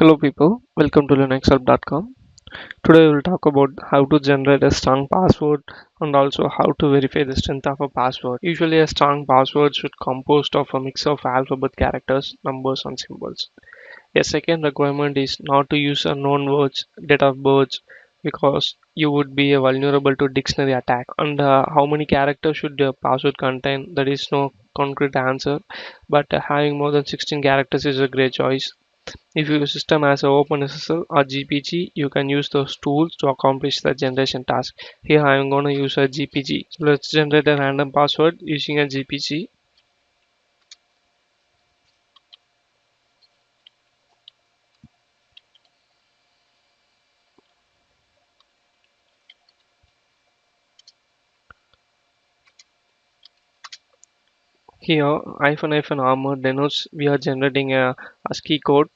Hello people, welcome to linuxhelp.com. Today we will talk about how to generate a strong password and also how to verify the strength of a password. Usually a strong password should composed of a mix of alphabet characters, numbers and symbols. A second requirement is not to use unknown words, date of birth, because you would be vulnerable to dictionary attack. And how many characters should the password contain? There is no concrete answer, but having more than 16 characters is a great choice. If your system has an OpenSSL or GPG, you can use those tools to accomplish the generation task. Here I am going to use a GPG. So let's generate a random password using a GPG. Here -armor denotes we are generating a ASCII code.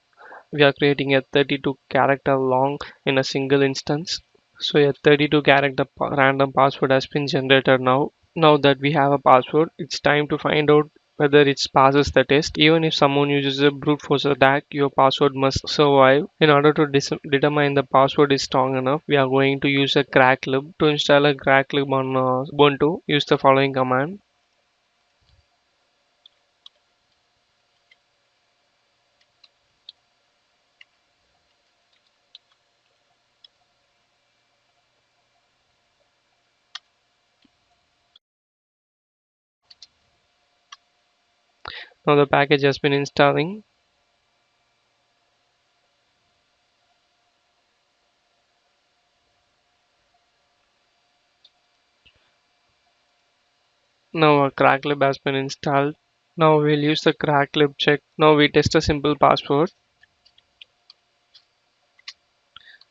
We are creating a 32 character long in a single instance. So a 32 character random password has been generated now. Now that we have a password, it's time to find out whether it passes the test. Even if someone uses a brute force attack, your password must survive. In order to determine the password is strong enough, we are going to use a crack lib. To install a crack lib on Ubuntu, use the following command. Now the package has been installing. Now our cracklib has been installed. Now we'll use the cracklib check. Now we test a simple password.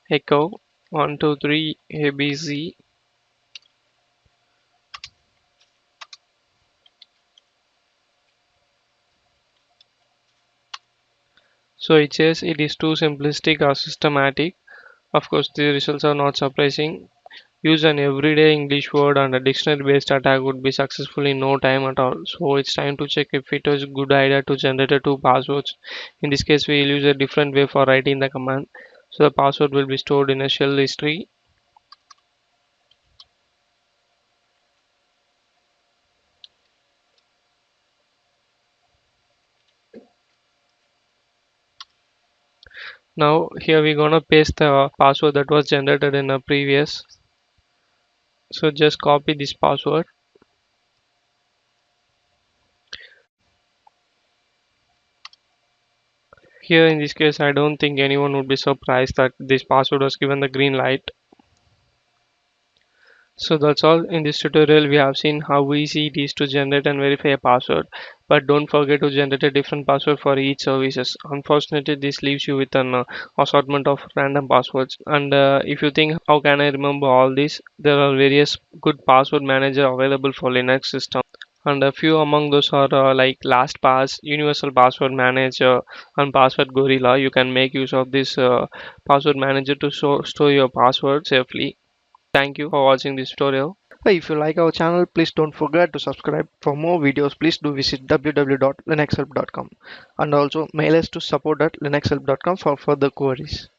Echo 123 ABC. So it says it is too simplistic or systematic. Of course, the results are not surprising. Use an everyday English word and a dictionary based attack would be successful in no time at all. So it's time to check if it was a good idea to generate two passwords. In this case, we will use a different way for writing the command. So the password will be stored in a shell history. Now here we're gonna paste the password that was generated in a previous. So just copy this password. Here in this case, I don't think anyone would be surprised that this password was given the green light. So that's all. In this tutorial we have seen how easy it is to generate and verify a password, but don't forget to generate a different password for each services. Unfortunately, this leaves you with an assortment of random passwords, and if you think how can I remember all this, there are various good password manager available for Linux system, and a few among those are like LastPass, Universal Password Manager, and Password Gorilla. You can make use of this password manager to store your password safely. Thank you for watching this tutorial. If you like our channel, please don't forget to subscribe. For more videos, please do visit www.linuxhelp.com and also mail us to support@linuxhelp.com for further queries.